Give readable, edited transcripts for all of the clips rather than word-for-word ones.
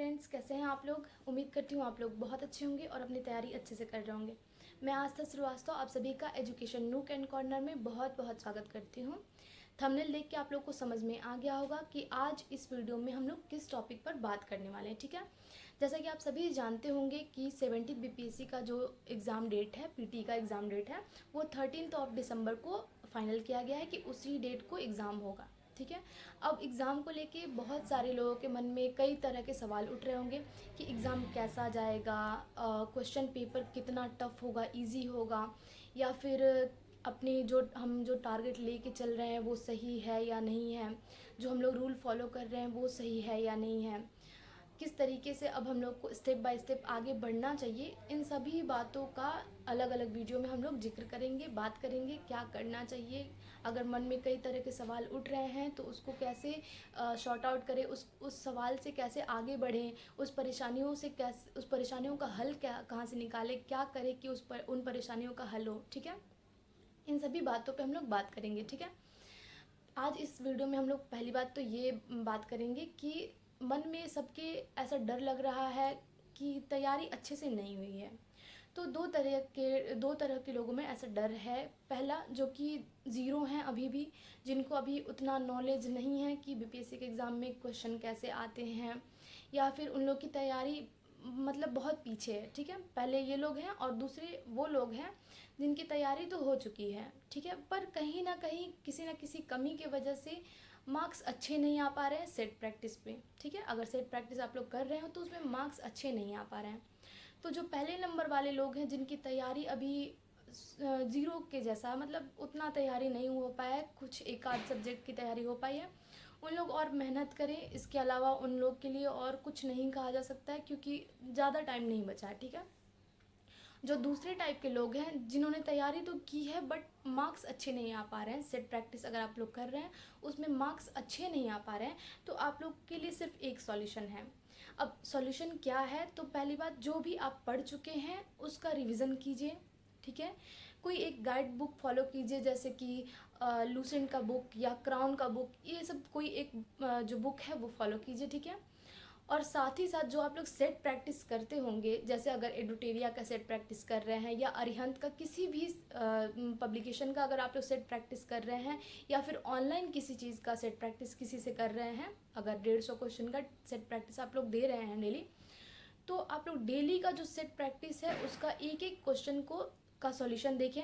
Friends, कैसे हैं आप लोग। उम्मीद करती हूँ आप लोग बहुत अच्छे होंगे और अपनी तैयारी अच्छे से कर रहे होंगे। मैं आस्था श्रीवास्तव आप सभी का एजुकेशन नूक एंड कॉर्नर में बहुत बहुत स्वागत करती हूँ। थंबनेल देख के आप लोग को समझ में आ गया होगा कि आज इस वीडियो में हम लोग किस टॉपिक पर बात करने वाले हैं। ठीक है, जैसा कि आप सभी जानते होंगे कि 17th बीपीएससी का जो एग्ज़ाम डेट है, पीटी का एग्ज़ाम डेट है, वो 13 दिसंबर को फाइनल किया गया है कि उसी डेट को एग्ज़ाम होगा। ठीक है, अब एग्ज़ाम को लेके बहुत सारे लोगों के मन में कई तरह के सवाल उठ रहे होंगे कि एग्ज़ाम कैसा जाएगा, क्वेश्चन पेपर कितना टफ होगा, इजी होगा, या फिर अपनी जो टारगेट लेके चल रहे हैं वो सही है या नहीं है, जो हम लोग रूल फॉलो कर रहे हैं वो सही है या नहीं है, किस तरीके से अब हम लोग को स्टेप बाय स्टेप आगे बढ़ना चाहिए। इन सभी बातों का अलग अलग वीडियो में हम लोग जिक्र करेंगे, बात करेंगे क्या करना चाहिए। अगर मन में कई तरह के सवाल उठ रहे हैं तो उसको कैसे शॉर्ट आउट करें, उस सवाल से कैसे आगे बढ़ें, उस परेशानियों का हल क्या कहाँ से निकालें, क्या करें कि उन परेशानियों का हल हो। ठीक है, इन सभी बातों पे हम लोग बात करेंगे। ठीक है, आज इस वीडियो में हम लोग पहली बात तो ये बात करेंगे कि मन में सबके ऐसा डर लग रहा है कि तैयारी अच्छे से नहीं हुई है। तो दो तरह के लोगों में ऐसा डर है। पहला, जो कि ज़ीरो हैं अभी भी, जिनको अभी उतना नॉलेज नहीं है कि बीपीएससी के एग्ज़ाम में क्वेश्चन कैसे आते हैं, या फिर उन लोग की तैयारी मतलब बहुत पीछे है। ठीक है, पहले ये लोग हैं, और दूसरे वो लोग हैं जिनकी तैयारी तो हो चुकी है। ठीक है, पर कहीं ना कहीं किसी न किसी कमी के वजह से मार्क्स अच्छे नहीं आ पा रहे हैं सेट प्रैक्टिस पे। ठीक है, अगर सेट प्रैक्टिस आप लोग कर रहे हो तो उसमें मार्क्स अच्छे नहीं आ पा रहे हैं। तो जो पहले नंबर वाले लोग हैं, जिनकी तैयारी अभी ज़ीरो के जैसा, मतलब उतना तैयारी नहीं हो पाया है, कुछ एक आध सब्जेक्ट की तैयारी हो पाई है, उन लोग और मेहनत करें। इसके अलावा उन लोग के लिए और कुछ नहीं कहा जा सकता है, क्योंकि ज़्यादा टाइम नहीं बचा है। ठीक है, जो दूसरे टाइप के लोग हैं, जिन्होंने तैयारी तो की है बट मार्क्स अच्छे नहीं आ पा रहे हैं, सेट प्रैक्टिस अगर आप लोग कर रहे हैं उसमें मार्क्स अच्छे नहीं आ पा रहे हैं, तो आप लोग के लिए सिर्फ एक सॉल्यूशन है। अब सॉल्यूशन क्या है, तो पहली बात, जो भी आप पढ़ चुके हैं उसका रिवीजन कीजिए। ठीक है, कोई एक गाइड बुक फॉलो कीजिए, जैसे कि लूसेंट का बुक या क्राउन का बुक, ये सब कोई एक जो बुक है वो फॉलो कीजिए। ठीक है, और साथ ही साथ जो आप लोग सेट प्रैक्टिस करते होंगे, जैसे अगर एडुटेरिया का सेट प्रैक्टिस कर रहे हैं, या अरिहंत का किसी भी पब्लिकेशन का अगर आप लोग सेट प्रैक्टिस कर रहे हैं, या फिर ऑनलाइन किसी चीज़ का सेट प्रैक्टिस किसी से कर रहे हैं, अगर 150 क्वेश्चन का सेट प्रैक्टिस आप लोग दे रहे हैं डेली, तो आप लोग डेली का जो सेट प्रैक्टिस है उसका एक एक क्वेश्चन का सॉल्यूशन देखें।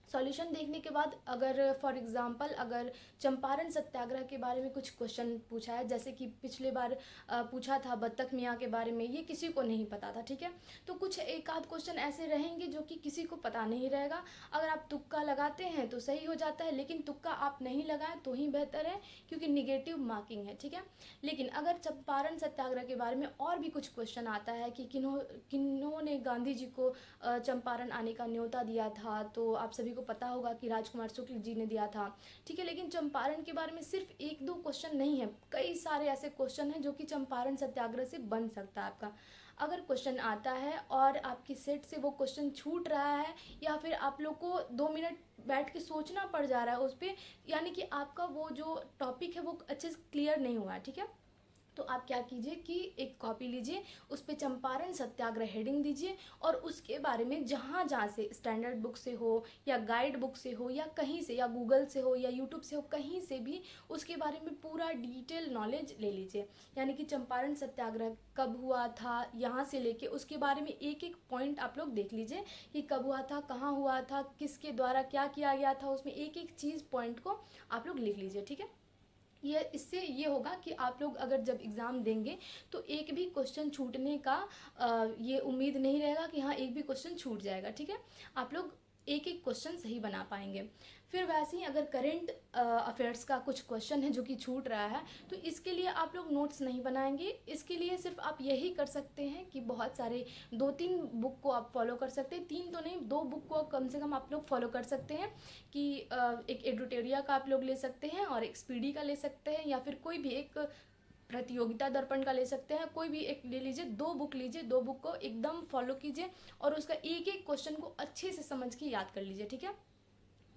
सॉल्यूशन देखने के बाद, अगर फॉर एग्ज़ाम्पल अगर चंपारण सत्याग्रह के बारे में कुछ क्वेश्चन पूछा है, जैसे कि पिछले बार पूछा था बत्तख मियाँ के बारे में, ये किसी को नहीं पता था। ठीक है, तो कुछ एक आध क्वेश्चन ऐसे रहेंगे जो कि किसी को पता नहीं रहेगा। अगर आप तुक्का लगाते हैं तो सही हो जाता है, लेकिन तुक्का आप नहीं लगाएं तो ही बेहतर है, क्योंकि निगेटिव मार्किंग है। ठीक है, लेकिन अगर चंपारण सत्याग्रह के बारे में और भी कुछ क्वेश्चन आता है कि किन्होंने गांधी जी को चंपारण आने का न्योता दिया था, तो आप सभी को पता होगा कि राजकुमार शुक्ल जी ने दिया था। ठीक है, लेकिन चंपारण के बारे में सिर्फ एक दो क्वेश्चन नहीं है, कई सारे ऐसे क्वेश्चन हैं जो कि चंपारण सत्याग्रह से बन सकता है आपका। अगर क्वेश्चन आता है और आपकी सेट से वो क्वेश्चन छूट रहा है, या फिर आप लोग को 2 मिनट बैठ के सोचना पड़ जा रहा है उस पर, यानी कि आपका वो जो टॉपिक है वो अच्छे से क्लियर नहीं हुआ है। ठीक है, तो आप क्या कीजिए कि एक कॉपी लीजिए, उस पर चंपारण सत्याग्रह हेडिंग दीजिए, और उसके बारे में जहाँ जहाँ से स्टैंडर्ड बुक से हो, या गाइड बुक से हो, या कहीं से, या गूगल से हो, या यूट्यूब से हो, कहीं से भी उसके बारे में पूरा डिटेल नॉलेज ले लीजिए। यानी कि चंपारण सत्याग्रह कब हुआ था, यहाँ से लेके उसके बारे में एक एक पॉइंट आप लोग देख लीजिए कि कब हुआ था, कहाँ हुआ था, किसके द्वारा क्या किया गया था, उसमें एक एक चीज़ पॉइंट को आप लोग लिख लीजिए। ठीक है, इससे ये होगा कि आप लोग अगर जब एग्ज़ाम देंगे तो एक भी क्वेश्चन छूटने का ये उम्मीद नहीं रहेगा कि हाँ एक भी क्वेश्चन छूट जाएगा। ठीक है, आप लोग एक एक क्वेश्चन सही बना पाएंगे। फिर वैसे ही अगर करेंट अफेयर्स का कुछ क्वेश्चन है जो कि छूट रहा है, तो इसके लिए आप लोग नोट्स नहीं बनाएंगे। इसके लिए सिर्फ आप यही कर सकते हैं कि बहुत सारे 2-3 बुक को आप फॉलो कर सकते हैं, 3 तो नहीं, 2 बुक को कम से कम आप लोग फॉलो कर सकते हैं। कि एक एडुटेरिया का आप लोग ले सकते हैं, और एक स्पीडी का ले सकते हैं, या फिर कोई भी एक प्रतियोगिता दर्पण का ले सकते हैं। कोई भी एक ले लीजिए, 2 बुक लीजिए, 2 बुक को एकदम फॉलो कीजिए, और उसका एक एक क्वेश्चन को अच्छे से समझ के याद कर लीजिए। ठीक है,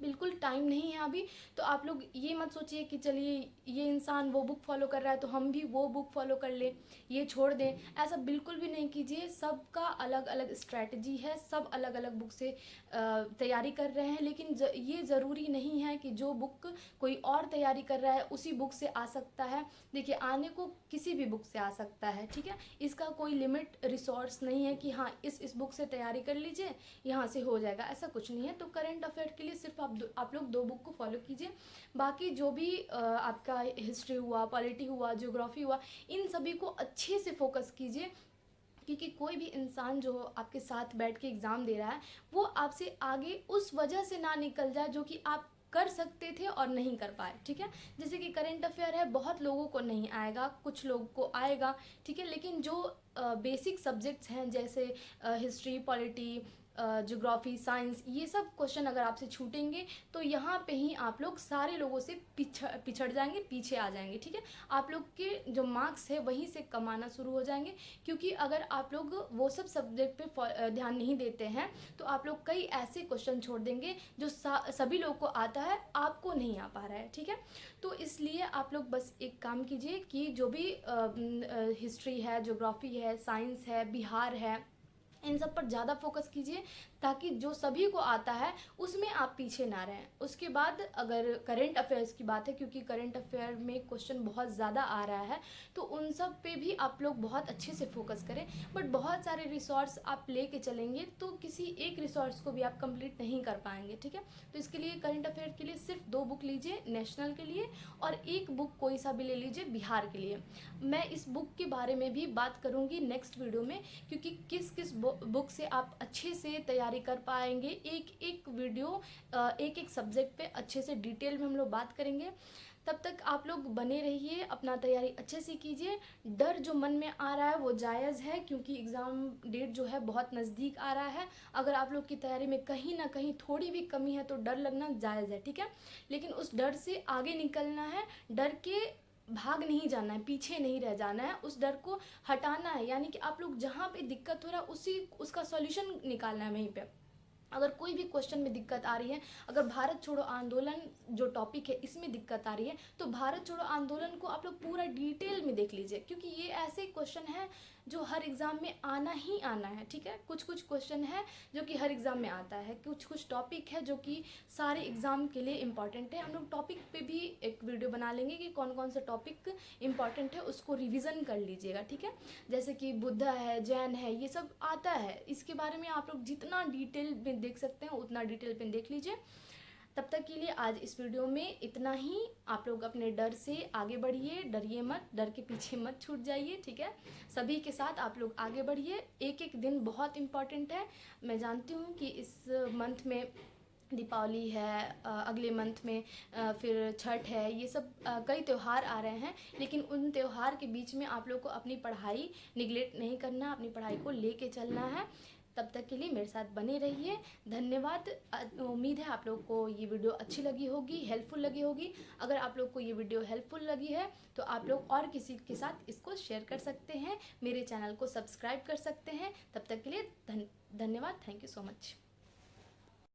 बिल्कुल टाइम नहीं है अभी। तो आप लोग ये मत सोचिए कि चलिए ये इंसान वो बुक फॉलो कर रहा है तो हम भी वो बुक फॉलो कर लें, ये छोड़ दें, ऐसा बिल्कुल भी नहीं कीजिए। सबका अलग अलग स्ट्रैटेजी है, सब अलग अलग बुक से तैयारी कर रहे हैं, लेकिन ये ज़रूरी नहीं है कि जो बुक कोई और तैयारी कर रहा है उसी बुक से आ सकता है। देखिए आने को किसी भी बुक से आ सकता है, ठीक है, इसका कोई लिमिट रिसोर्स नहीं है कि हाँ इस बुक से तैयारी कर लीजिए यहाँ से हो जाएगा, ऐसा कुछ नहीं है। तो करंट अफेयर के लिए सिर्फ आप लोग 2 बुक को फॉलो कीजिए। बाकी जो भी आपका हिस्ट्री हुआ, पॉलिटी हुआ, ज्योग्राफी हुआ, इन सभी को अच्छे से फोकस कीजिए, क्योंकि कोई भी इंसान जो आपके साथ बैठ के एग्ज़ाम दे रहा है वो आपसे आगे उस वजह से ना निकल जाए जो कि आप कर सकते थे और नहीं कर पाए, ठीक है। जैसे कि करंट अफेयर है, बहुत लोगों को नहीं आएगा, कुछ लोगों को आएगा, ठीक है, लेकिन जो बेसिक सब्जेक्ट्स हैं जैसे हिस्ट्री, पॉलिटी, ज्योग्राफी, साइंस, ये सब क्वेश्चन अगर आपसे छूटेंगे तो यहाँ पे ही आप लोग सारे लोगों से पिछड़ जाएंगे, पीछे आ जाएंगे, ठीक है। आप लोग के जो मार्क्स है वहीं से कम आना शुरू हो जाएंगे, क्योंकि अगर आप लोग वो सब सब्जेक्ट पे ध्यान नहीं देते हैं तो आप लोग कई ऐसे क्वेश्चन छोड़ देंगे जो सभी लोग को आता है, आपको नहीं आ पा रहा है, ठीक है। तो इसलिए आप लोग बस एक काम कीजिए कि जो भी हिस्ट्री है, ज्योग्राफी है, साइंस है, बिहार है, इन सब पर ज़्यादा फोकस कीजिए, ताकि जो सभी को आता है उसमें आप पीछे ना रहें। उसके बाद अगर करंट अफेयर्स की बात है, क्योंकि करंट अफेयर में क्वेश्चन बहुत ज़्यादा आ रहा है, तो उन सब पे भी आप लोग बहुत अच्छे से फोकस करें। बट बहुत सारे रिसोर्स आप लेके चलेंगे तो किसी एक रिसोर्स को भी आप कंप्लीट नहीं कर पाएंगे, ठीक है। तो इसके लिए करंट अफेयर के लिए सिर्फ 2 बुक लीजिए नेशनल के लिए, और 1 बुक कोई सा भी ले लीजिए बिहार के लिए। मैं इस बुक के बारे में भी बात करूँगी नेक्स्ट वीडियो में, क्योंकि किस किस बुक से आप अच्छे से तैयारी कर पाएंगे, एक एक वीडियो एक एक सब्जेक्ट पे अच्छे से डिटेल में हम लोग बात करेंगे। तब तक आप लोग बने रहिए, अपना तैयारी अच्छे से कीजिए। डर जो मन में आ रहा है वो जायज़ है, क्योंकि एग्ज़ाम डेट जो है बहुत नज़दीक आ रहा है। अगर आप लोग की तैयारी में कहीं ना कहीं थोड़ी भी कमी है तो डर लगना जायज़ है, ठीक है। लेकिन उस डर से आगे निकलना है, डर के भाग नहीं जाना है, पीछे नहीं रह जाना है, उस डर को हटाना है। यानी कि आप लोग जहाँ पे दिक्कत हो रहा है उसका सॉल्यूशन निकालना है वहीं पे। अगर कोई भी क्वेश्चन में दिक्कत आ रही है, अगर भारत छोड़ो आंदोलन जो टॉपिक है इसमें दिक्कत आ रही है, तो भारत छोड़ो आंदोलन को आप लोग पूरा डिटेल में देख लीजिए, क्योंकि ये ऐसे क्वेश्चन है जो हर एग्ज़ाम में आना ही आना है, ठीक है। कुछ कुछ क्वेश्चन है जो कि हर एग्ज़ाम में आता है, कुछ कुछ टॉपिक है जो कि सारे एग्ज़ाम के लिए इम्पॉर्टेंट है। हम लोग टॉपिक पे भी एक वीडियो बना लेंगे कि कौन कौन सा टॉपिक इम्पॉर्टेंट है, उसको रिविज़न कर लीजिएगा, ठीक है। जैसे कि बुद्धा है, जैन है, ये सब आता है, इसके बारे में आप लोग जितना डिटेल में देख सकते हैं उतना डिटेल में देख लीजिए। तब तक के लिए आज इस वीडियो में इतना ही। आप लोग अपने डर से आगे बढ़िए, डरिए मत, डर के पीछे मत छूट जाइए, ठीक है। सभी के साथ आप लोग आगे बढ़िए, एक एक दिन बहुत इम्पॉर्टेंट है। मैं जानती हूँ कि इस मंथ में दीपावली है, अगले मंथ में फिर छठ है, ये सब कई त्यौहार आ रहे हैं, लेकिन उन त्यौहार के बीच में आप लोग को अपनी पढ़ाई निगलेक्ट नहीं करना, अपनी पढ़ाई को लेके चलना है। तब तक के लिए मेरे साथ बने रहिए। धन्यवाद। उम्मीद है आप लोग को ये वीडियो अच्छी लगी होगी, हेल्पफुल लगी होगी। अगर आप लोग को ये वीडियो हेल्पफुल लगी है तो आप लोग और किसी के साथ इसको शेयर कर सकते हैं, मेरे चैनल को सब्सक्राइब कर सकते हैं। तब तक के लिए धन्यवाद। Thank you so much.